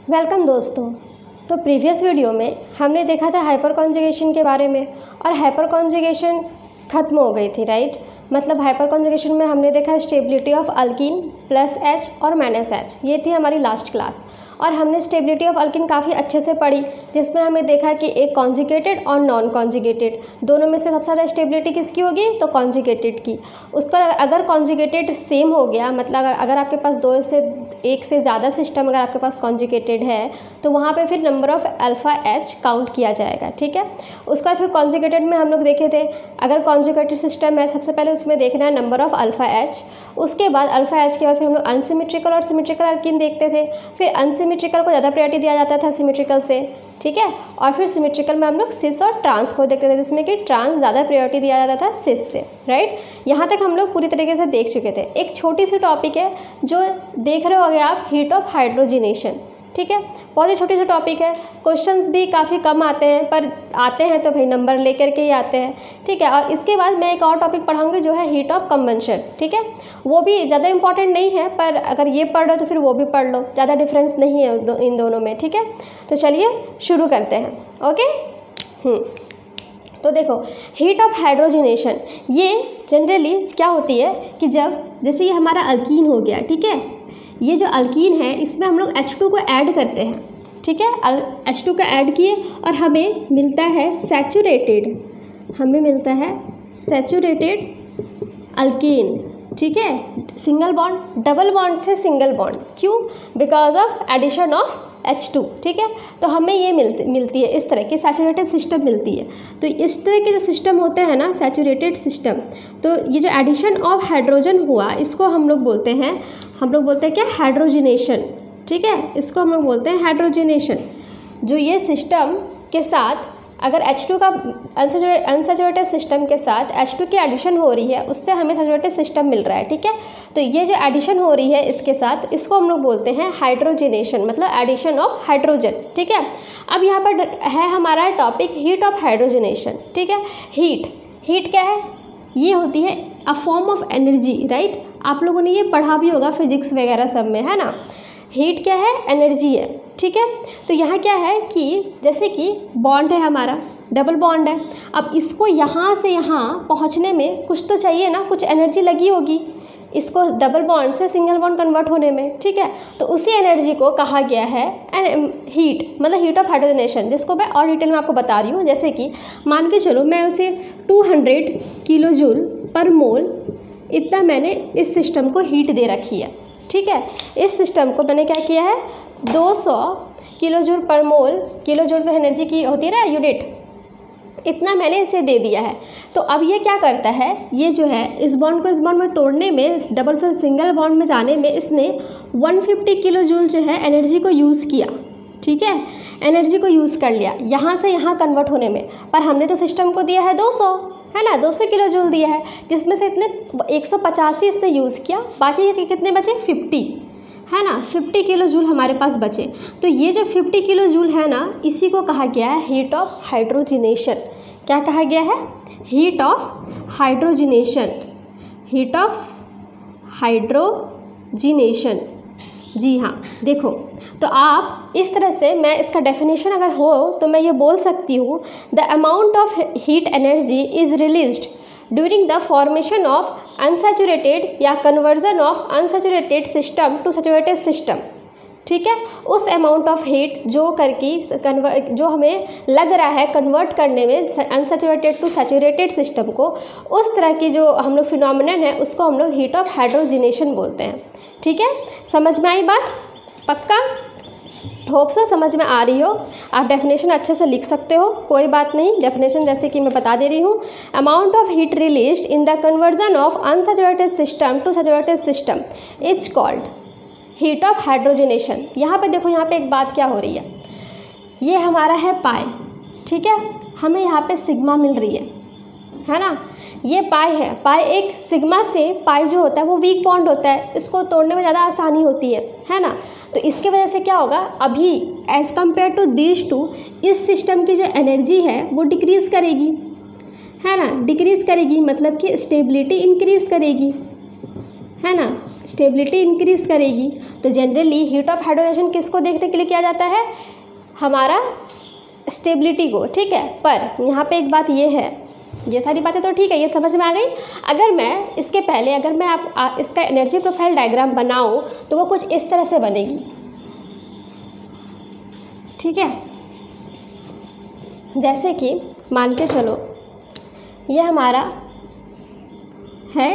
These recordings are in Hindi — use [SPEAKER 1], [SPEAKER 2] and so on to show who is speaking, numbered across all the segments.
[SPEAKER 1] वेलकम दोस्तों। तो प्रीवियस वीडियो में हमने देखा था हाइपर कॉन्जुगेशन के बारे में और हाइपर कॉन्जुगेशन ख़त्म हो गई थी, राइट। मतलब हाइपर कॉन्जुगेशन में हमने देखा stability of alkyne plus H और माइनस H, ये थी हमारी लास्ट क्लास। और हमने स्टेबिलिटी ऑफ अल्कीन काफ़ी अच्छे से पढ़ी, जिसमें हमें देखा कि एक कॉन्जुगेटेड और नॉन कॉन्जुगेटेड दोनों में से सबसे ज़्यादा स्टेबिलिटी किसकी होगी, तो कॉन्जुगेटेड की। उसका अगर कॉन्जुगेटेड सेम हो गया, मतलब अगर आपके पास दो से एक से ज़्यादा सिस्टम अगर आपके पास कॉन्जुगेटेड है तो वहाँ पे फिर number of alpha H count किया जाएगा, ठीक है। उसका फिर कॉन्जुगेटेड में हम लोग देखे थे, अगर कॉन्जुगेटेड सिस्टम है सबसे पहले उसमें देखना है नंबर ऑफ़ अल्फ़ा H, उसके बाद अल्फ़ा H के बाद फिर हम लोग अनसिमेट्रिकल और सिमेट्रिकल अल्कीन देखते थे। फिर अनसिमेट्रिकल को ज़्यादा प्रायोरिटी दिया जाता था सिमेट्रिकल से, ठीक है। और फिर सिमेट्रिकल में हम लोग सिस और ट्रांस को देखते थे, जिसमें कि ट्रांस ज़्यादा प्रायोरिटी दिया जाता था सिस से, राइट। यहाँ तक हम लोग पूरी तरीके से देख चुके थे। एक छोटी सी टॉपिक है जो देख रहे होगे आप, हीट ऑफ हाइड्रोजिनेशन, ठीक है। बहुत ही छोटी सी टॉपिक है, क्वेश्चंस भी काफ़ी कम आते हैं, पर आते हैं तो भाई नंबर लेकर के ही आते हैं, ठीक है। और इसके बाद मैं एक और टॉपिक पढ़ाऊँगी जो है हीट ऑफ कंबंशन, ठीक है। वो भी ज़्यादा इंपॉर्टेंट नहीं है, पर अगर ये पढ़ लो तो फिर वो भी पढ़ लो, ज़्यादा डिफरेंस नहीं है इन दोनों में, ठीक है। तो चलिए शुरू करते हैं, ओके। तो देखो, हीट ऑफ हाइड्रोजिनेशन ये जनरली क्या होती है कि जब जैसे ये हमारा अल्कीन हो गया, ठीक है, ये जो अल्कीन है इसमें हम लोग H2 को ऐड करते हैं, ठीक है। H2 को ऐड किए और हमें मिलता है सैचुरेटेड, हमें मिलता है सैचुरेटेड अल्कीन, ठीक है। सिंगल बॉन्ड, डबल बॉन्ड से सिंगल बॉन्ड, क्यों? Because of addition of H2, ठीक है। तो हमें ये मिलती है इस तरह की सैचुरेटेड सिस्टम मिलती है। तो इस तरह के जो सिस्टम होते हैं ना, सैचुरेटेड सिस्टम, तो ये जो एडिशन ऑफ हाइड्रोजन हुआ इसको हम लोग बोलते हैं क्या, हाइड्रोजिनेशन, ठीक है। इसको हम लोग बोलते हैं हाइड्रोजिनेशन। जो ये सिस्टम के साथ अगर H2 का अनसैचुरेटेड सिस्टम के साथ H2 की एडिशन हो रही है, उससे हमें सैचुरेटेड सिस्टम मिल रहा है, ठीक है। तो ये जो एडिशन हो रही है इसके साथ, इसको हम लोग बोलते हैं हाइड्रोजिनेशन, मतलब एडिशन ऑफ हाइड्रोजन, ठीक है। अब यहाँ पर है हमारा टॉपिक हीट ऑफ हाइड्रोजिनेशन, ठीक है। हीट क्या है? ये होती है a form of energy, right. आप लोगों ने ये पढ़ा भी होगा फिजिक्स वगैरह सब में, है ना। हीट क्या है? एनर्जी है, ठीक है। तो यहाँ क्या है कि जैसे कि बॉन्ड है हमारा, डबल बॉन्ड है, अब इसको यहाँ से यहाँ पहुँचने में कुछ तो चाहिए ना, कुछ एनर्जी लगी होगी इसको डबल बॉन्ड से सिंगल बॉन्ड कन्वर्ट होने में, ठीक है। तो उसी एनर्जी को कहा गया है हीट, मतलब हीट ऑफ हाइड्रोजनेशन, जिसको मैं और डिटेल में आपको बता रही हूँ। जैसे कि मान के चलो मैं उसे 200 किलो जूल पर मोल इतना मैंने इस सिस्टम को हीट दे रखी है, ठीक है। इस सिस्टम को मैंने क्या किया है, 200 किलो जूल पर मोल, किलो जूल तो एनर्जी की होती है ना यूनिट, इतना मैंने इसे दे दिया है। तो अब ये क्या करता है, ये जो है इस बॉन्ड को इस बॉन्ड में तोड़ने में, इस डबल से सिंगल बॉन्ड में जाने में इसने 150 किलो जूल जो है एनर्जी को यूज़ किया, ठीक है। एनर्जी को यूज़ कर लिया यहाँ से यहाँ कन्वर्ट होने में, पर हमने तो सिस्टम को दिया है 200, है ना, 200 किलो जूल दिया है, जिसमें से इतने 185 इसने यूज़ किया, बाकी कितने बचे? 50, है ना। 50 किलो जूल हमारे पास बचे। तो ये जो 50 किलो जूल है ना, इसी को कहा गया है हीट ऑफ हाइड्रोजिनेशन। क्या कहा गया है? Heat of hydrogenation, heat of hydrogenation. जी हाँ, देखो, तो आप इस तरह से, मैं इसका डेफिनेशन अगर हो तो मैं ये बोल सकती हूँ, the amount of heat energy is released during the formation of unsaturated या conversion of unsaturated system to saturated system, ठीक है। उस अमाउंट ऑफ हीट जो हमें लग रहा है कन्वर्ट करने में अनसैचुरेटेड टू सैचुरेटेड सिस्टम को, उस तरह की जो हम लोग फिनोमिनन है उसको हम लोग हीट ऑफ हाइड्रोजिनेशन बोलते हैं, ठीक है। समझ में आई बात? पक्का? होप सो समझ में आ रही हो। आप डेफिनेशन अच्छे से लिख सकते हो, कोई बात नहीं। डेफिनेशन जैसे कि मैं बता दे रही हूँ, amount of heat released in the conversion of unsaturated system to saturated system is called heat of hydrogenation. यहाँ पे देखो, यहाँ पे एक बात क्या हो रही है, ये हमारा है पाई, ठीक है। हमें यहाँ पे सिग्मा मिल रही है ना, ये पाई है। पाई एक सिग्मा से, पाई जो होता है वो वीक बॉन्ड होता है, इसको तोड़ने में ज़्यादा आसानी होती है ना। तो इसके वजह से क्या होगा, अभी as compare to this two, इस सिस्टम की जो एनर्जी है वो डिक्रीज़ करेगी, है ना, डिक्रीज़ करेगी, मतलब कि स्टेबिलिटी इंक्रीज़ करेगी, है ना, स्टेबिलिटी इंक्रीज करेगी। तो जनरली हीट ऑफ हाइड्रोजनेशन किसको देखने के लिए किया जाता है, हमारा स्टेबिलिटी को, ठीक है। पर यहाँ पे एक बात ये है, ये सारी बातें तो ठीक है, ये समझ में आ गई। अगर मैं इसके पहले अगर मैं इसका एनर्जी प्रोफाइल डायग्राम बनाऊं तो वो कुछ इस तरह से बनेगी, ठीक है। जैसे कि मान के चलो ये हमारा है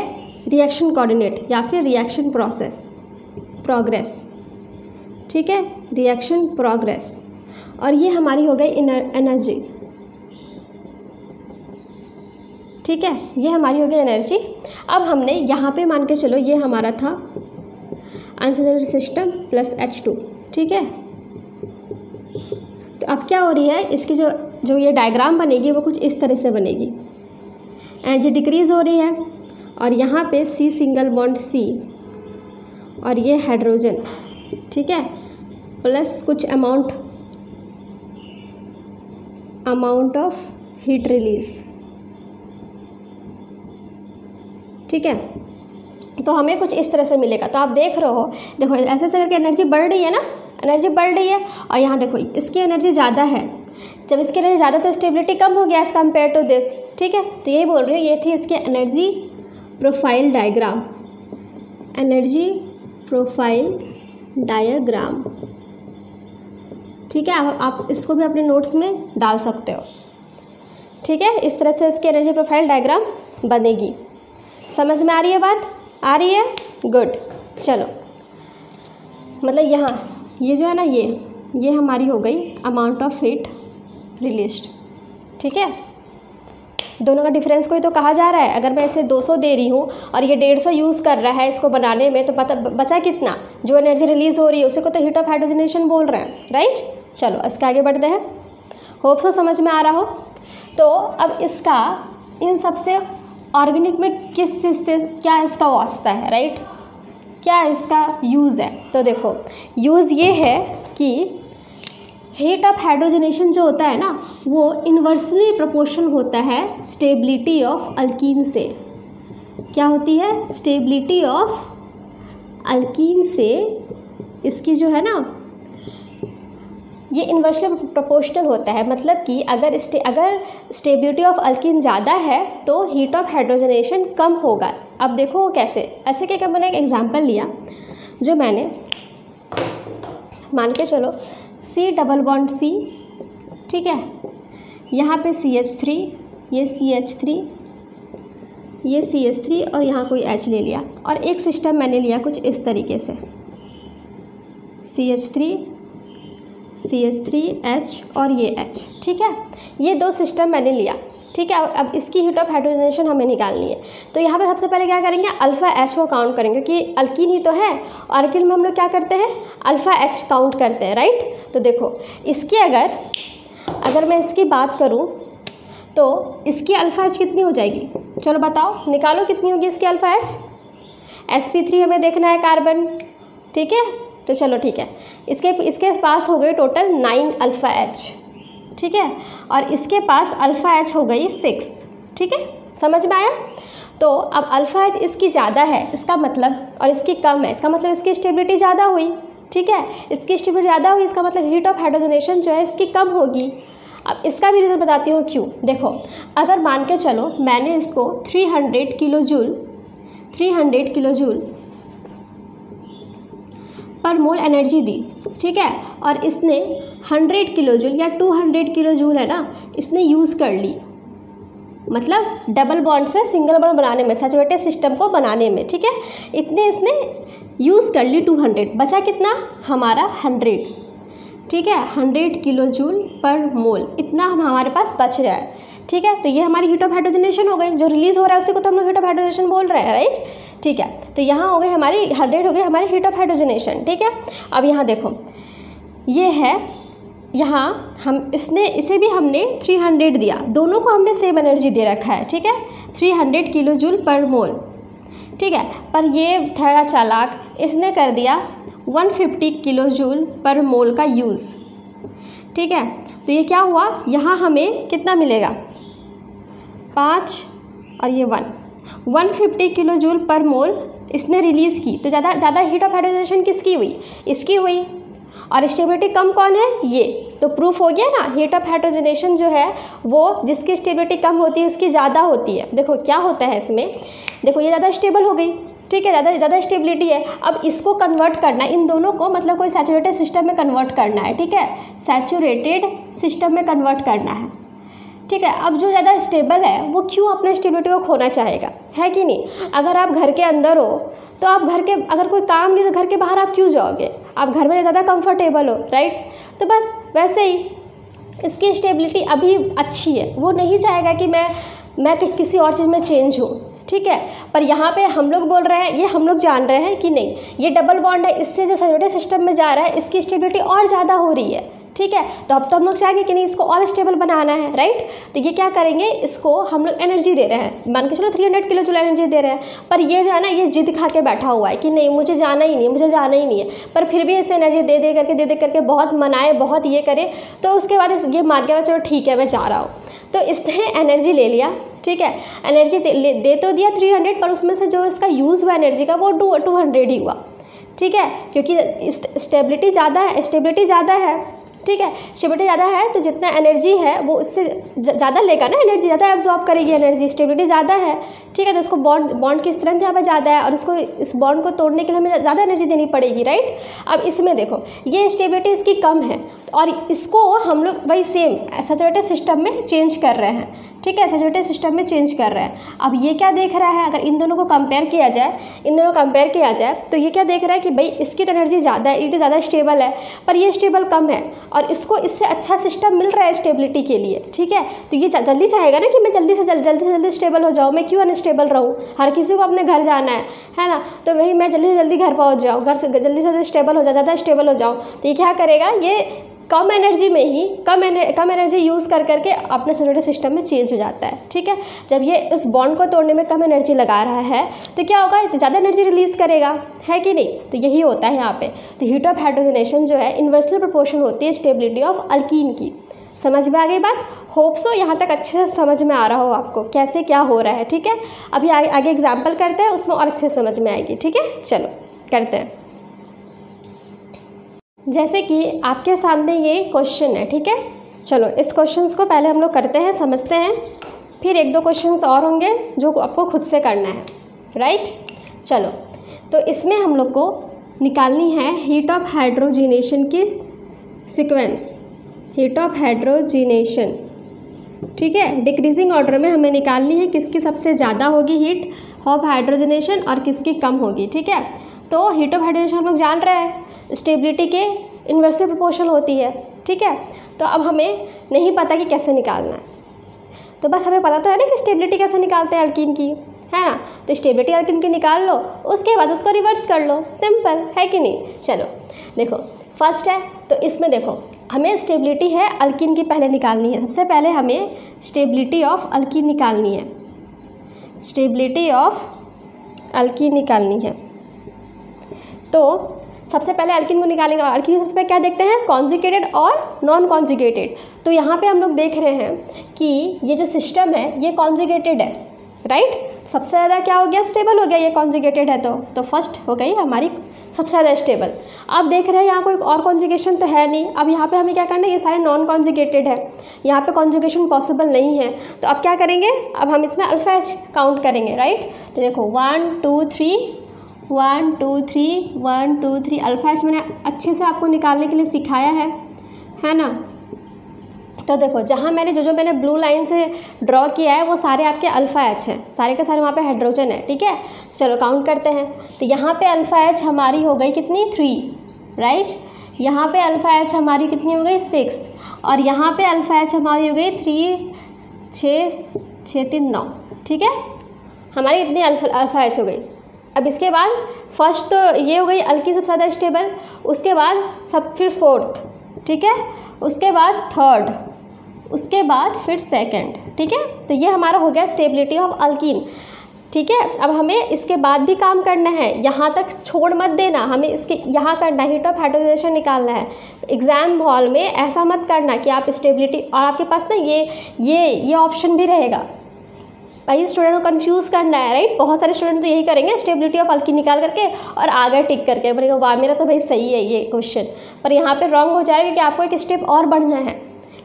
[SPEAKER 1] रिएक्शन कोऑर्डिनेट या फिर रिएक्शन प्रोग्रेस, ठीक है, रिएक्शन प्रोग्रेस। और ये हमारी हो गई एनर्जी, ठीक है, ये हमारी हो गई एनर्जी। अब हमने यहाँ पे मान के चलो ये हमारा था अनसैचुरेटेड सिस्टम प्लस H2, ठीक है। तो अब क्या हो रही है, इसकी जो ये डायग्राम बनेगी वो कुछ इस तरह से बनेगी। एनर्जी डिक्रीज़ हो रही है और यहाँ पे C सिंगल बॉन्ड C और ये हाइड्रोजन, ठीक है, प्लस कुछ अमाउंट ऑफ हीट रिलीज, ठीक है। तो हमें कुछ इस तरह से मिलेगा। तो आप देख रहे हो, देखो ऐसे ऐसे करके एनर्जी बढ़ रही है ना, एनर्जी बढ़ रही है। और यहाँ देखो इसकी एनर्जी ज़्यादा है, जब इसकी एनर्जी ज़्यादा तो स्टेबिलिटी कम हो गया एज़ कम्पेयर टू दिस, ठीक है। तो यही बोल रही हूँ, ये थी इसकी energy profile diagram, energy profile diagram, ठीक है। आप इसको भी अपने नोट्स में डाल सकते हो, ठीक है। इस तरह से इसकी एनर्जी प्रोफाइल डायग्राम बनेगी। समझ में आ रही है बात, आ रही है, गुड। चलो मतलब यहाँ ये जो है ना, ये हमारी हो गई अमाउंट ऑफ हीट रिलीज्ड, ठीक है। दोनों का डिफरेंस कोई तो कहा जा रहा है। अगर मैं इसे 200 दे रही हूँ और ये 150 यूज़ कर रहा है इसको बनाने में, तो पता बचा कितना, जो एनर्जी रिलीज़ हो रही है उसी को तो हीट ऑफ हाइड्रोजनेशन बोल रहे हैं, राइट। चलो इसके आगे बढ़ते हैं, होप सो समझ में आ रहा हो। तो अब इसका इन सबसे ऑर्गेनिक में किस चीज़ से क्या इसका वास्ता है, राइट, क्या इसका यूज़ है। तो देखो यूज़ ये है कि हीट ऑफ हाइड्रोजनेशन जो होता है ना, वो इन्वर्सली प्रोपोर्शनल होता है स्टेबिलिटी ऑफ अल्कीन से। क्या होती है, स्टेबिलिटी ऑफ अल्कीन से इसकी जो है ना, ये इन्वर्सली प्रोपोर्शनल होता है। मतलब कि अगर स्टेबिलिटी ऑफ अल्कीन ज़्यादा है तो हीट ऑफ हाइड्रोजनेशन कम होगा। अब देखो कैसे, ऐसे क्या मैंने एक एग्जांपल लिया, जो मैंने मान के चलो C डबल बॉन्ड C, ठीक है, यहाँ पे CH3, ये CH3, ये CH3 और यहाँ कोई H ले लिया। और एक सिस्टम मैंने लिया कुछ इस तरीके से, CH3 CH3H और ये H, ठीक है। ये दो सिस्टम मैंने लिया, ठीक है। अब इसकी हीट ऑफ हाइड्रोजनेशन हमें निकालनी है। तो यहाँ पे सबसे पहले क्या करेंगे, अल्फ़ा H को काउंट करेंगे, क्योंकि अल्कीन ही तो है। और अल्कीन में हम लोग क्या करते हैं, अल्फ़ा H काउंट करते हैं, राइट। तो देखो इसकी अगर मैं इसकी बात करूँ तो इसकी अल्फ़ा H कितनी हो जाएगी, चलो बताओ, निकालो कितनी होगी इसकी अल्फ़ा H। sp3 हमें देखना है कार्बन, ठीक है। तो चलो ठीक है, इसके पास हो गई टोटल 9 अल्फ़ा H, ठीक है। और इसके पास अल्फ़ा H हो गई 6, ठीक है, समझ में आया। तो अब अल्फ़ा H इसकी ज़्यादा है इसका मतलब, और इसकी कम है इसका मतलब इसकी स्टेबिलिटी ज़्यादा हुई, ठीक है। इसकी स्टेबिलिटी ज़्यादा हुई इसका मतलब हीट ऑफ हाइड्रोजनेशन जो है इसकी कम होगी। अब इसका भी रीज़न बताती हूँ क्यों। देखो अगर मान के चलो मैंने इसको 300 किलो जूल पर मोल एनर्जी दी, ठीक है, और इसने 100 किलो जूल या 200 किलो जूल है ना, इसने यूज़ कर ली, मतलब डबल बॉन्ड से सिंगल बॉन्ड बनाने में, सैचुरेटेड सिस्टम को बनाने में, ठीक है। इतने इसने यूज़ कर ली 200, बचा कितना हमारा 100, ठीक है, 100 किलो जूल पर मोल, इतना हमारे पास बच रहा है, ठीक है। तो ये हमारी हीट ऑफ हाइड्रोजनेशन हो गई, जो रिलीज़ हो रहा है उसी को तो हम लोग हीट ऑफ हाइड्रोजनेशन बोल रहे हैं, राइट, ठीक है। तो यहाँ हो गई हमारी 100 हो गई हमारी हीट ऑफ हाइड्रोजनेशन, ठीक है। अब यहाँ देखो ये है, यहाँ हम इसे भी हमने 300 दिया, दोनों को हमने सेम एनर्जी दे रखा है, ठीक है, 300 किलो जूल पर मोल, ठीक है। पर ये थोड़ा चालाक, इसने कर दिया 150 किलो जूल पर मोल का यूज़, ठीक है। तो ये क्या हुआ, यहाँ हमें कितना मिलेगा 5 और ये 150 किलो जूल पर मोल इसने रिलीज़ की, तो ज़्यादा हीट ऑफ हाइड्रोजनेशन किसकी हुई, इसकी हुई। और स्टेबिलिटी कम कौन है, ये, तो प्रूफ हो गया ना, हीट ऑफ हाइड्रोजनेशन जो है वो जिसकी स्टेबिलिटी कम होती है उसकी ज़्यादा होती है। देखो क्या होता है इसमें, देखो ये ज़्यादा स्टेबल हो गई, ठीक है, ज़्यादा स्टेबिलिटी है। अब इसको कन्वर्ट करना है, इन दोनों को मतलब कोई सैचुरेटेड सिस्टम में कन्वर्ट करना है, ठीक है, सैचुरेटेड सिस्टम में कन्वर्ट करना है, ठीक है। अब जो ज़्यादा स्टेबल है वो क्यों अपने स्टेबिलिटी को खोना चाहेगा, है कि नहीं। अगर आप घर के अंदर हो तो आप घर के, अगर कोई काम नहीं तो घर के बाहर आप क्यों जाओगे, आप घर में ज़्यादा कंफर्टेबल हो, राइट। तो बस वैसे ही इसकी स्टेबिलिटी अभी अच्छी है, वो नहीं चाहेगा कि मैं किसी और चीज़ में चेंज हूँ, ठीक है। पर यहाँ पे हम लोग बोल रहे हैं, ये हम लोग जान रहे हैं कि नहीं, ये डबल बॉन्ड है, इससे जो सैचुरेटेड सिस्टम में जा रहा है इसकी स्टेबिलिटी और ज़्यादा हो रही है, ठीक है। तो अब तो हम लोग चाहेंगे कि नहीं इसको और स्टेबल बनाना है, राइट। तो ये क्या करेंगे, इसको हम लोग एनर्जी दे रहे हैं, मान के चलो 300 किलो जूल एनर्जी दे रहे हैं, पर ये जो है ना ये जिद खा के बैठा हुआ है कि नहीं मुझे जाना ही नहीं, मुझे जाना ही नहीं है। पर फिर भी इसे एनर्जी दे दे करके बहुत मनाए, बहुत ये करे, तो उसके बाद ये मान गया चलो ठीक है मैं जा रहा हूँ। तो इसने एनर्जी ले लिया, ठीक है, एनर्जी दे तो दिया 300, पर उसमें से जो इसका यूज़ हुआ एनर्जी का वो 200 ही हुआ, ठीक है, क्योंकि स्टेबिलिटी ज़्यादा है, ठीक है। स्टेबिलिटी ज़्यादा है तो जितना एनर्जी है वो उससे ज़्यादा लेगा ना, एनर्जी ज़्यादा एब्जॉर्ब करेगी, एनर्जी स्टेबिलिटी ज़्यादा है, ठीक है। तो इसको बॉन्ड की स्ट्रेंथ यहाँ पे ज़्यादा है और इसको इस बॉन्ड को तोड़ने के लिए हमें ज़्यादा एनर्जी देनी पड़ेगी, राइट। अब इसमें देखो ये स्टेबिलिटी इसकी कम है और इसको हम लोग वही सेम सैचुरेटेड सिस्टम में चेंज कर रहे हैं, ठीक है, सैचुरेटेड सिस्टम में चेंज कर रहे हैं। अब ये क्या देख रहा है, अगर इन दोनों को कंपेयर किया जाए, तो ये क्या देख रहा है कि भाई इसकी तो एनर्जी ज़्यादा है, ये तो ज़्यादा स्टेबल है, पर ये स्टेबल कम है और इसको इससे अच्छा सिस्टम मिल रहा है स्टेबिलिटी के लिए, ठीक है। तो ये जल्दी चाहेगा ना कि मैं जल्दी से जल्दी स्टेबल हो जाऊँ, मैं क्यों अनस्टेबल रहूँ, हर किसी को अपने घर जाना है ना, तो वही मैं जल्दी से जल्दी घर पहुँच जाऊँ, घर से जल्दी से स्टेबल हो जाऊँ, ज़्यादा स्टेबल हो जाऊँ। तो ये क्या करेगा, ये कम एनर्जी में ही कम एनर्जी यूज़ कर अपने सैचुरेटेड सिस्टम में चेंज हो जाता है, ठीक है। जब ये इस बॉन्ड को तोड़ने में कम एनर्जी लगा रहा है तो क्या होगा, ज़्यादा एनर्जी रिलीज़ करेगा, है कि नहीं। तो यही होता है यहाँ पे। तो हीट ऑफ हाइड्रोजनेशन जो है इन्वर्सली प्रोपोर्शनल होती है स्टेबिलिटी ऑफ अल्कीन की। समझ में आ गई बात, होप सो यहाँ तक अच्छे से समझ में आ रहा हो आपको कैसे क्या हो रहा है, ठीक है। अभी आगे एग्जाम्पल करते हैं, उसमें और अच्छे से समझ में आएगी, ठीक है। चलो करते हैं। जैसे कि आपके सामने ये क्वेश्चन है, ठीक है। चलो इस क्वेश्चंस को पहले हम लोग करते हैं, समझते हैं, फिर 1-2 क्वेश्चंस और होंगे जो आपको खुद से करना है, राइट। चलो तो इसमें हम लोग को निकालनी है हीट ऑफ हाइड्रोजनेशन की सीक्वेंस, हीट ऑफ हाइड्रोजनेशन, ठीक है। डिक्रीजिंग ऑर्डर में हमें निकालनी है किसकी सबसे ज़्यादा होगी हीट ऑफ हाइड्रोजनेशन और किसकी कम होगी, ठीक है। तो हीट ऑफ हाइड्रोजनेशन हम लोग जान रहे हैं स्टेबिलिटी के इन्वर्सली प्रोपोर्शनल होती है, ठीक है। तो अब हमें नहीं पता कि कैसे निकालना है, तो बस हमें पता तो है ना कि स्टेबिलिटी कैसे निकालते हैं अल्कीन की, है ना। तो स्टेबिलिटी अल्कीन की निकाल लो, उसके बाद उसको रिवर्स कर लो, सिंपल है कि नहीं। चलो देखो फर्स्ट है, तो इसमें देखो हमें स्टेबिलिटी है अल्कीन की पहले निकालनी है। सबसे पहले हमें स्टेबिलिटी ऑफ अल्कीन निकालनी है, स्टेबिलिटी ऑफ अल्कीन निकालनी है। तो सबसे पहले अल्कीन को निकालेंगे। अल्कीन सबसे पहले क्या देखते हैं, कॉन्जुगेटेड और नॉन कॉन्जुगेटेड। तो यहाँ पे हम लोग देख रहे हैं कि ये जो सिस्टम है ये कॉन्जुगेटेड है, राइट। सबसे ज़्यादा क्या हो गया, स्टेबल हो गया, ये कॉन्जुगेटेड है तो फर्स्ट हो गई हमारी सबसे ज़्यादा स्टेबल। अब देख रहे हैं यहाँ कोई और कॉन्जुगेशन तो है नहीं। अब यहाँ पे हमें क्या करना है, ये सारे नॉन कॉन्जुगेटेड है, यहाँ पे कॉन्जुगेशन पॉसिबल नहीं है। तो अब क्या करेंगे, अब हम इसमें अल्फा एच काउंट करेंगे, राइट। तो देखो 1 2 3 1 2 3 1 2 3 अल्फा एच मैंने अच्छे से आपको निकालने के लिए सिखाया है ना। तो देखो जहाँ मैंने जो मैंने ब्लू लाइन से ड्रॉ किया है वो सारे आपके अल्फ़ा एच हैं, सारे के सारे वहाँ पे हाइड्रोजन है, ठीक है। चलो काउंट करते हैं। तो यहाँ पे अल्फ़ा एच हमारी हो गई कितनी, 3, राइट। यहाँ पे अल्फ़ा एच हमारी कितनी हो गई, 6, और यहाँ पे अल्फ़ा एच हमारी हो गई 3 6 6 3 9, ठीक है। हमारी इतनी अल्फ़ा एच हो गई। अब इसके बाद फर्स्ट तो ये हो गई अल्कीन सबसे ज़्यादा स्टेबल, उसके बाद फिर फोर्थ, ठीक है, उसके बाद थर्ड, उसके बाद फिर सेकंड, ठीक है। तो ये हमारा हो गया स्टेबिलिटी ऑफ अल्कीन, ठीक है। अब हमें इसके बाद भी काम करना है, यहाँ तक छोड़ मत देना, हमें इसके यहाँ करना है, हीट ऑफ हाइड्रोजनेशन निकालना है। एग्ज़ाम हॉल में ऐसा मत करना कि आप स्टेबिलिटी और आपके पास ना ये ऑप्शन भी रहेगा, भाई स्टूडेंट को कंफ्यूज करना है, राइट। बहुत सारे स्टूडेंट तो यही करेंगे, स्टेबिलिटी ऑफ अल्कीन निकाल करके और आगे टिक करके बोलेंगे वाह मेरा तो भाई सही है ये क्वेश्चन, पर यहाँ पे रॉन्ग हो जाएगा कि आपको एक स्टेप और बढ़ना है।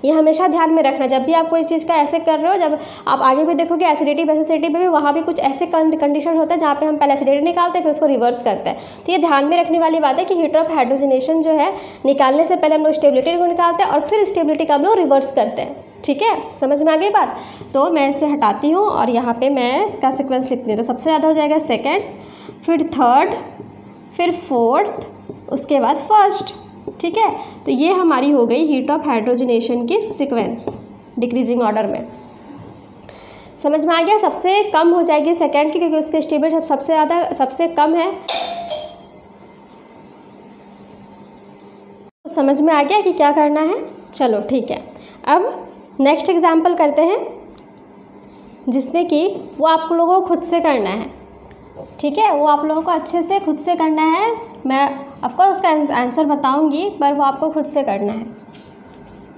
[SPEAKER 1] ये हमेशा ध्यान में रखना, जब भी आप कोई चीज़ का ऐसे कर रहे हो, जब आप आगे भी देखोगे एसिडिटी बेसिसिटी में भी वहाँ भी कुछ ऐसे कंडीशन होता है जहाँ पे हम पहले एसिडिटी निकालते हैं फिर उसको रिवर्स करते हैं। तो ये ध्यान में रखने वाली बात है कि हीट ऑफ हाइड्रोजनेशन जो है निकालने से पहले हम लोग स्टेबिलिटी को निकालते हैं और फिर स्टेबिलिटी का हम लोग रिवर्स करते हैं। ठीक है, समझ में आ गई बात। तो मैं इसे हटाती हूँ और यहाँ पर मैं इसका सिक्वेंस लिखती हूँ। तो सबसे ज़्यादा हो जाएगा सेकेंड, फिर थर्ड, फिर फोर्थ, उसके बाद फर्स्ट। ठीक है, तो ये हमारी हो गई हीट ऑफ हाइड्रोजनेशन की सीक्वेंस डिक्रीजिंग ऑर्डर में। समझ में आ गया। सबसे कम हो जाएगी सेकेंड की क्योंकि उसके स्टेबिलिटी सबसे ज़्यादा सबसे कम है। तो समझ में आ गया कि क्या करना है। चलो ठीक है, अब नेक्स्ट एग्जाम्पल करते हैं जिसमें कि वो आप लोगों को खुद से करना है। ठीक है, वो आप लोगों को अच्छे से खुद से करना है। मैं ऑफकोर्स उसका आंसर बताऊंगी पर वो आपको खुद से करना है।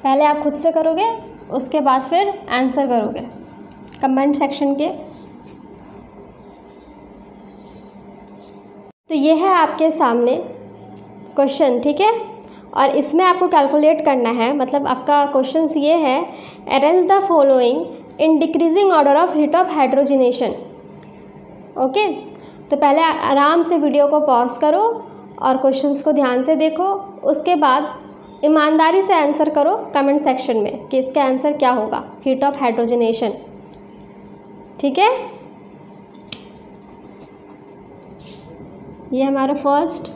[SPEAKER 1] पहले आप खुद से करोगे, उसके बाद फिर आंसर करोगे कमेंट सेक्शन के। तो ये है आपके सामने क्वेश्चन। ठीक है, और इसमें आपको कैलकुलेट करना है, मतलब आपका क्वेश्चन ये है arrange the following in decreasing order of heat of hydrogenation. Okay, तो पहले आराम से वीडियो को पॉज करो और क्वेश्चंस को ध्यान से देखो, उसके बाद ईमानदारी से आंसर करो कमेंट सेक्शन में कि इसका आंसर क्या होगा हीट ऑफ हाइड्रोजनेशन। ठीक है, ये हमारा फर्स्ट,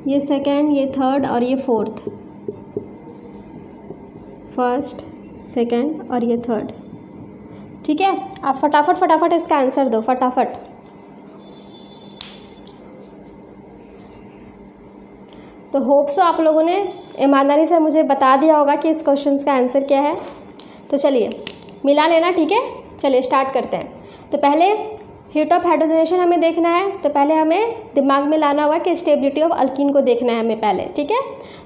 [SPEAKER 1] ये सेकंड, ये थर्ड और ये फोर्थ। फर्स्ट, सेकंड और ये थर्ड। ठीक है, आप फटाफट इसका आंसर दो फटाफट। तो होप सो आप लोगों ने ईमानदारी से मुझे बता दिया होगा कि इस क्वेश्चन का आंसर क्या है। तो चलिए मिला लेना। ठीक है, चलिए स्टार्ट करते हैं। तो पहले हीट ऑफ हाइड्रोजनेशन हमें देखना है, तो पहले हमें दिमाग में लाना होगा कि स्टेबिलिटी ऑफ अल्कीन को देखना है हमें पहले। ठीक है,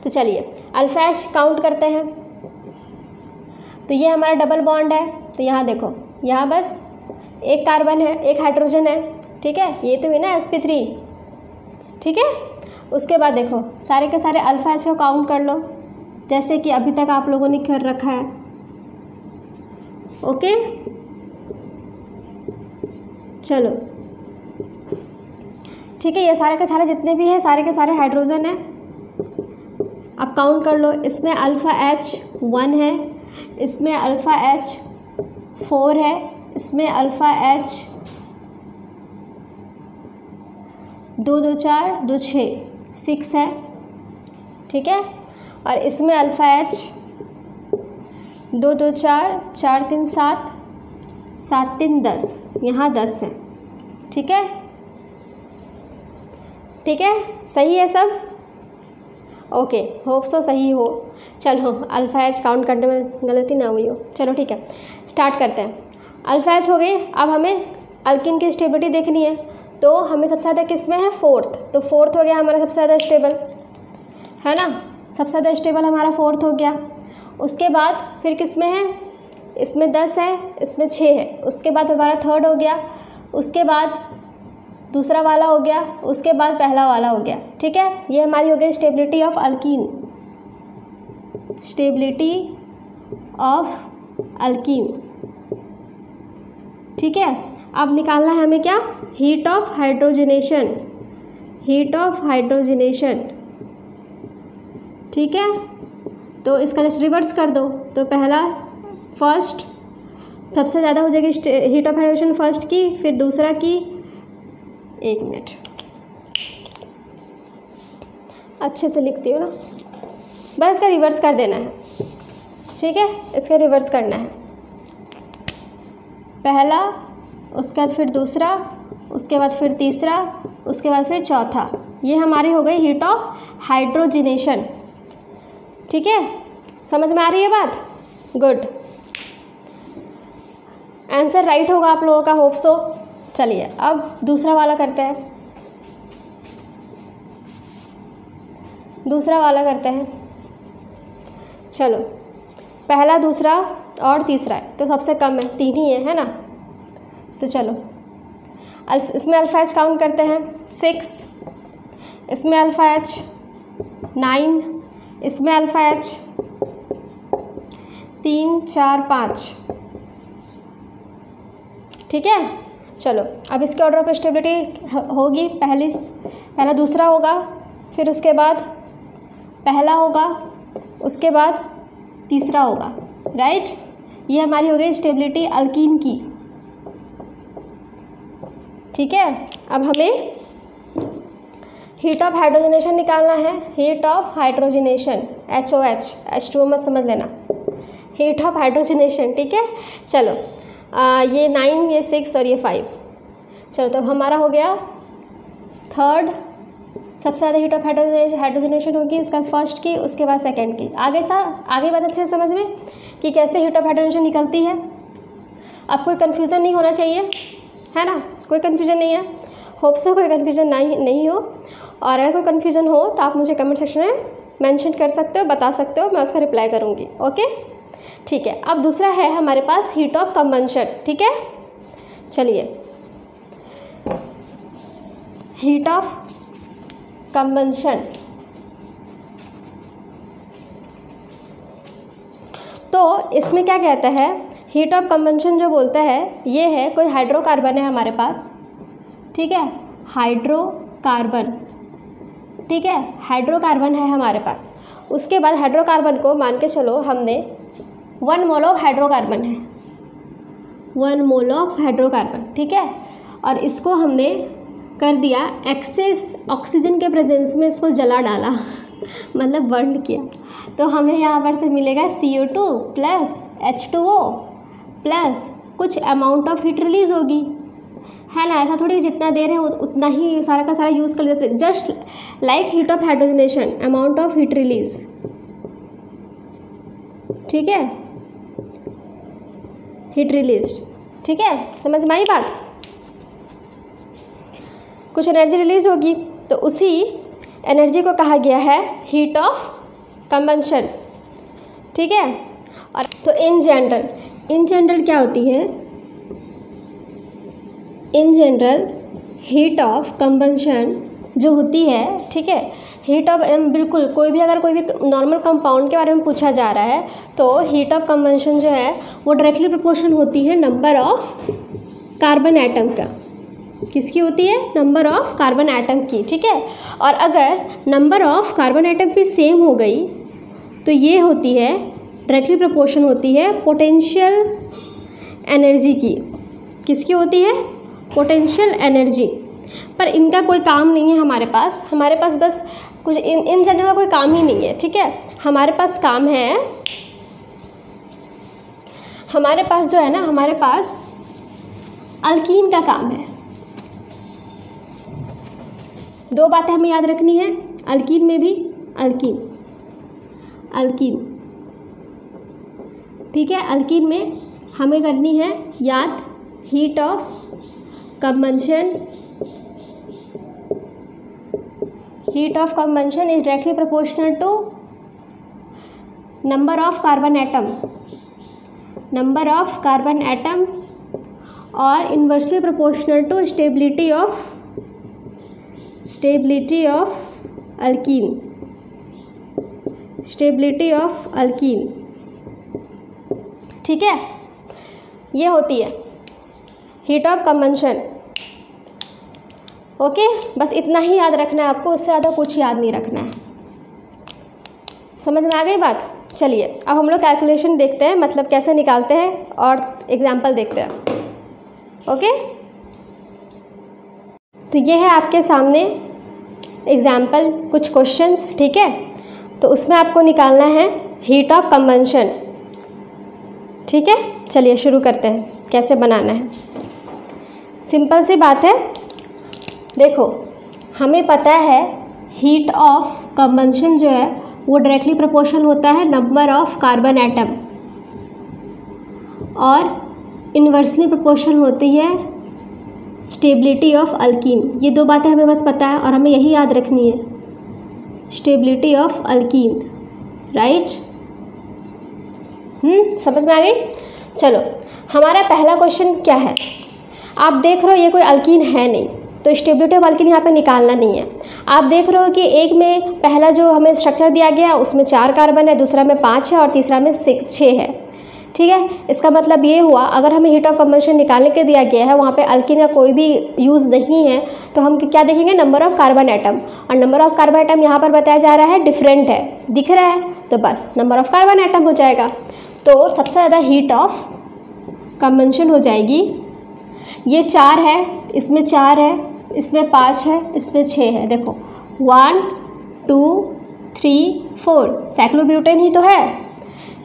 [SPEAKER 1] तो चलिए अल्फा एच काउंट करते हैं। तो ये हमारा डबल बॉन्ड है, तो यहाँ देखो, यहाँ बस एक कार्बन है, एक हाइड्रोजन है। ठीक है, ये तो है ना sp3। ठीक है, उसके बाद देखो सारे के सारे अल्फा एच को काउंट कर लो जैसे कि अभी तक आप लोगों ने कर रखा है। ओके, चलो ठीक है, ये सारे के सारे जितने भी हैं सारे के सारे हाइड्रोजन हैं। अब काउंट कर लो, इसमें अल्फ़ा एच 1 है, इसमें अल्फ़ा एच 4 है, इसमें अल्फ़ा एच 2 2 4 2 6 है। ठीक है, और इसमें अल्फ़ा एच 2 2 4 4 3 7 7 3 10, यहाँ 10 है। ठीक है, ठीक है, सही है सब। ओके, होप सो सही हो। चलो अल्फ़ा एच काउंट करने में गलती ना हुई हो। चलो ठीक है, स्टार्ट करते हैं। अल्फ़ा एच हो गई। अब हमें अल्किन की स्टेबिलिटी देखनी है, तो हमें सबसे ज़्यादा किस में है, फोर्थ। तो फोर्थ हो गया हमारा सबसे ज़्यादा स्टेबल, है ना, सबसे ज़्यादा स्टेबल हमारा फोर्थ हो गया। उसके बाद फिर किस में है, इसमें 10 है, इसमें 6 है। उसके बाद हमारा थर्ड हो गया, उसके बाद दूसरा वाला हो गया, उसके बाद पहला वाला हो गया। ठीक है, ये हमारी हो गई stability of alkyne, stability of alkene. ठीक है, अब निकालना है हमें क्या, heat of hydrogenation, heat of hydrogenation. ठीक है, तो इसका जस्ट रिवर्स कर दो। तो पहला फर्स्ट सबसे ज़्यादा हो जाएगी हीट ऑफ हाइड्रोजनेशन फर्स्ट की, फिर दूसरा की, 1 मिनट अच्छे से लिखती हूँ ना, बस इसका रिवर्स कर देना है। ठीक है, इसका रिवर्स करना है, पहला, उसके बाद फिर दूसरा, उसके बाद फिर तीसरा, उसके बाद फिर चौथा। ये हमारी हो गई हीट ऑफ हाइड्रोजनेशन। ठीक है, समझ में आ रही है बात, गुड। आंसर राइट होगा आप लोगों का, होप सो। चलिए अब दूसरा वाला करते हैं, दूसरा वाला करते हैं। चलो पहला, दूसरा और तीसरा है, तो सबसे कम है 3 ही है ना। तो चलो इसमें अल्फ़ा एच काउंट करते हैं 6, इसमें अल्फ़ा एच 9, इसमें अल्फ़ा एच 3 4 5। ठीक है, चलो अब इसके ऑर्डर ऑफ स्टेबिलिटी होगी, पहला दूसरा होगा, फिर उसके बाद पहला होगा, उसके बाद तीसरा होगा, राइट। ये हमारी हो गई स्टेबिलिटी अल्कीन की। ठीक है, अब हमें हीट ऑफ हाइड्रोजनेशन निकालना है। Heat of hydrogenation HOH, H2O मत समझ लेना, हीट ऑफ हाइड्रोजनेशन। ठीक है, चलो ये 9, ये 6 और ये 5। चलो तो हमारा हो गया थर्ड, सबसे ज़्यादा हीट ऑफ हाइड्रोजनेशन होगी, उसका फर्स्ट की, उसके बाद सेकंड की। आगे बात अच्छे से समझ में कि कैसे हीट ऑफ हाइड्रोजनेशन निकलती है। अब कोई कन्फ्यूज़न नहीं होना चाहिए, है ना, कोई कन्फ्यूज़न नहीं है। होप सो कोई कन्फ्यूज़न नहीं हो, और अगर कोई कन्फ्यूज़न हो तो आप मुझे कमेंट सेक्शन में मेंशन कर सकते हो, बता सकते हो, मैं उसका रिप्लाई करूँगी। ओके, ठीक है। अब दूसरा है हमारे पास हीट ऑफ कंबंशन। ठीक है, चलिए हीट ऑफ कंबंशन। तो इसमें क्या कहता है, हीट ऑफ कंबंशन जो बोलता है ये है कोई हाइड्रोकार्बन है हमारे पास। ठीक है, हाइड्रोकार्बन। ठीक है, हाइड्रोकार्बन है हमारे पास। उसके बाद हाइड्रोकार्बन को मान के चलो हमने 1 मोल ऑफ हाइड्रोकार्बन है, 1 मोल ऑफ हाइड्रोकार्बन। ठीक है, और इसको हमने कर दिया एक्सेस ऑक्सीजन के प्रेजेंस में, इसको जला डाला मतलब बर्न किया, तो हमें यहाँ पर से मिलेगा CO2 प्लस H2O प्लस कुछ अमाउंट ऑफ हीट रिलीज होगी, है ना। ऐसा थोड़ी जितना दे रहे हैं उतना ही सारा का सारा यूज़ कर लेते, just like heat of hydrogenation, amount of heat release. ठीक है, हीट रिलीज। ठीक है, समझ में आई बात। कुछ एनर्जी रिलीज होगी, तो उसी एनर्जी को कहा गया है हीट ऑफ कंबंशन। ठीक है, और तो इन जनरल क्या होती है, in general heat of combustion जो होती है, ठीक है, हीट ऑफ बिल्कुल कोई भी नॉर्मल कंपाउंड के बारे में पूछा जा रहा है तो हीट ऑफ कंबंशन जो है वो डायरेक्टली प्रोपोर्शनल होती है नंबर ऑफ कार्बन एटम का। किसकी होती है, नंबर ऑफ कार्बन एटम की। ठीक है, और अगर नंबर ऑफ कार्बन एटम भी सेम हो गई तो ये होती है डायरेक्टली प्रोपोर्शन होती है पोटेंशियल एनर्जी की। किसकी होती है, पोटेंशियल एनर्जी। पर इनका कोई काम नहीं है हमारे पास बस कुछ इन जनरल का कोई काम ही नहीं है। ठीक है, हमारे पास काम है, हमारे पास जो है ना, हमारे पास अल्कीन का काम है। दो बातें हमें याद रखनी है अल्कीन में भी, अल्कीन। ठीक है, अल्कीन में हमें करनी है याद heat of combustion. Heat of combustion is directly proportional to number of carbon atom और inversely proportional to stability of alkene. ठीक है, ये होती है हीट ऑफ कंबंशन। ओके, बस इतना ही याद रखना है आपको, उससे ज़्यादा कुछ याद नहीं रखना है। समझ में आ गई बात। चलिए अब हम लोग कैलकुलेशन देखते हैं, मतलब कैसे निकालते हैं, और एग्जाम्पल देखते हैं। ओके, तो ये है आपके सामने एग्जाम्पल, कुछ क्वेश्चंस। ठीक है, तो उसमें आपको निकालना है हीट ऑफ कंबंशन। ठीक है, चलिए शुरू करते हैं कैसे बनाना है। सिंपल सी बात है, देखो हमें पता है हीट ऑफ कंबंशन जो है वो डायरेक्टली प्रोपोर्शनल होता है नंबर ऑफ कार्बन एटम और इन्वर्सली प्रोपोर्शनल होती है स्टेबिलिटी ऑफ अल्कीन। ये दो बातें हमें बस पता है और हमें यही याद रखनी है, स्टेबिलिटी ऑफ अल्कीन। राइट, समझ में आ गई। चलो हमारा पहला क्वेश्चन क्या है, आप देख रहे हो ये कोई अल्कीन है नहीं, तो स्टेबिलिटी ऑफ अल्कीन यहाँ पे निकालना नहीं है। आप देख रहे हो कि एक में पहला जो हमें स्ट्रक्चर दिया गया उसमें 4 कार्बन है, दूसरा में 5 है और तीसरा में 6 है। ठीक है, इसका मतलब ये हुआ अगर हमें हीट ऑफ कंबशन निकालने के दिया गया है, वहाँ पे अल्कीन का कोई भी यूज़ नहीं है, तो हम क्या देखेंगे, नंबर ऑफ़ कार्बन एटम। और नंबर ऑफ़ कार्बन एटम यहाँ पर बताया जा रहा है डिफरेंट है, दिख रहा है, तो बस नंबर ऑफ़ कार्बन एटम हो जाएगा। तो सबसे ज़्यादा हीट ऑफ कंबशन हो जाएगी, ये 4 है, इसमें 4 है, इसमें 5 है, इसमें 6 है। देखो 1 2 3 4 साइक्लोब्यूटेन ही तो है।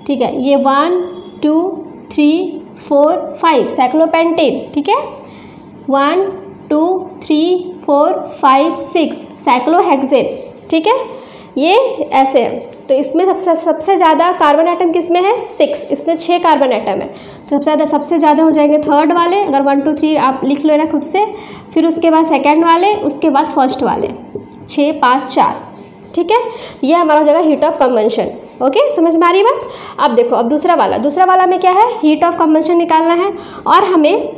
[SPEAKER 1] ठीक है, ये 1 2 3 4 5 साइक्लोपेंटेन। ठीक है, 1 2 3 4 5 6 साइक्लोहेक्सेन। ठीक है, ये ऐसे है। तो इसमें सबसे ज़्यादा कार्बन एटम किस में है, 6, इसमें 6 कार्बन एटम है। तो सबसे ज़्यादा हो जाएंगे थर्ड वाले, अगर 1 2 3 आप लिख लो ना खुद से, फिर उसके बाद सेकंड वाले, उसके बाद फर्स्ट वाले, 6 5 4। ठीक है, ये हमारा हो जाएगा हीट ऑफ कंबशन। ओके, समझ में आ रही बात। अब देखो, अब दूसरा वाला में क्या है, हीट ऑफ कंबशन निकालना है और हमें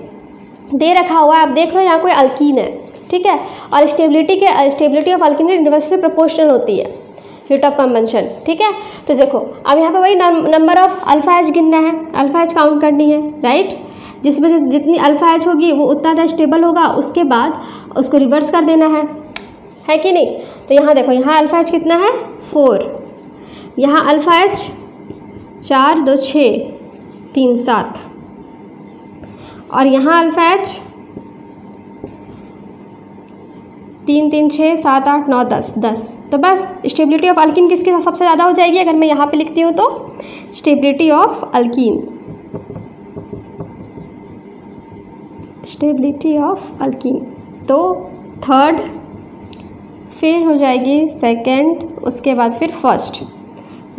[SPEAKER 1] दे रखा हुआ है, आप देख रहे हो यहाँ कोई अल्कीन है। ठीक है, और stability of alkyne inversely proportional होती है हीट ऑफ कंबशन। ठीक है, तो देखो अब यहाँ पे वही नंबर ऑफ अल्फा एच गिनना है, अल्फा एच काउंट करनी है, राइट। जिसमें से जितनी अल्फा एच होगी वो उतना ज़्यादा स्टेबल होगा, उसके बाद उसको रिवर्स कर देना है कि नहीं। तो यहाँ देखो, यहाँ अल्फा एच कितना है, 4, यहाँ अल्फा एच 4 2 6 3 7, और यहाँ अल्फा एच 3 3 6 7 8 9 10। तो बस स्टेबिलिटी ऑफ अल्कीन किसके सबसे ज़्यादा हो जाएगी, अगर मैं यहाँ पे लिखती हूँ तो स्टेबिलिटी ऑफ अल्कीन, तो थर्ड, फिर हो जाएगी सेकंड, उसके बाद फिर फर्स्ट,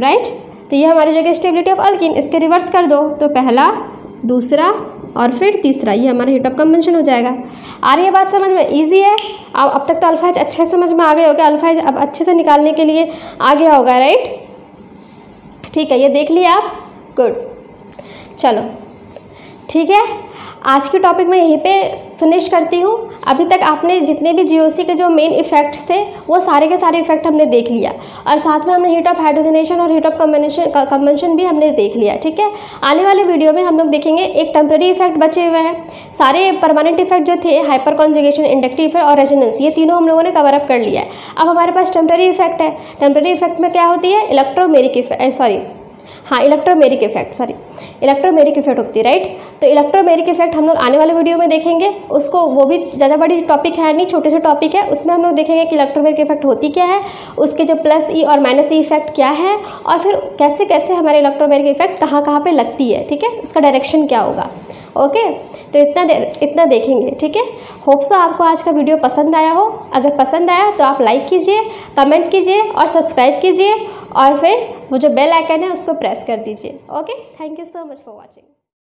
[SPEAKER 1] राइट। तो ये हमारी जगह स्टेबिलिटी ऑफ अल्कीन, इसके रिवर्स कर दो तो पहला, दूसरा और फिर तीसरा, ये हमारा हीट ऑफ कंबशन हो जाएगा। आ रही है बात समझ में, इजी है। अब तक तो अल्फा एच अच्छे से समझ में आ गए होगा, अल्फा एच अब अच्छे से निकालने के लिए आ गया होगा, राइट। ठीक है, ये देख लिया आप, गुड। चलो ठीक है, आज की टॉपिक मैं यहीं पे फिनिश करती हूँ। अभी तक आपने जितने भी जीओसी के जो मेन इफेक्ट्स थे वो सारे के सारे इफेक्ट हमने देख लिया, और साथ में हमने हीट ऑफ हाइड्रोजनेशन और हीट ऑफ कंबशन भी हमने देख लिया। ठीक है, आने वाले वीडियो में हम लोग देखेंगे एक टेम्पररी इफेक्ट बचे हुए हैं। सारे परमानेंट इफेक्ट जो थे, हाइपर कॉन्जुगेशन, इंडक्टिव इफेक्ट और रेजोनेंस, ये तीनों हम लोगों ने कवर अप कर लिया है। अब हमारे पास टेम्पररी इफेक्ट है। टेम्पररी इफेक्ट में क्या होती है, इलेक्ट्रोमेरिक इफेक्ट होती है, राइट। तो इलेक्ट्रोमेरिक इफेक्ट हम लोग आने वाले वीडियो में देखेंगे उसको, वो भी ज़्यादा बड़ी टॉपिक है नहीं, छोटे से टॉपिक है, उसमें हम लोग देखेंगे कि इलेक्ट्रोमेरिक इफेक्ट होती क्या है, उसके जो प्लस ई और माइनस ई इफेक्ट क्या है, और फिर कैसे कैसे हमारे इलेक्ट्रोमेरिक इफेक्ट कहाँ पे लगती है। ठीक है, उसका डायरेक्शन क्या होगा। ओके, तो इतना देखेंगे। ठीक है, होप सो आपको आज का वीडियो पसंद आया हो। अगर पसंद आया तो आप लाइक कीजिए, कमेंट कीजिए और सब्सक्राइब कीजिए, और फिर वो जो बेल आइकन है उसको प्रेस कर दीजिए। Okay, thank you so much for watching.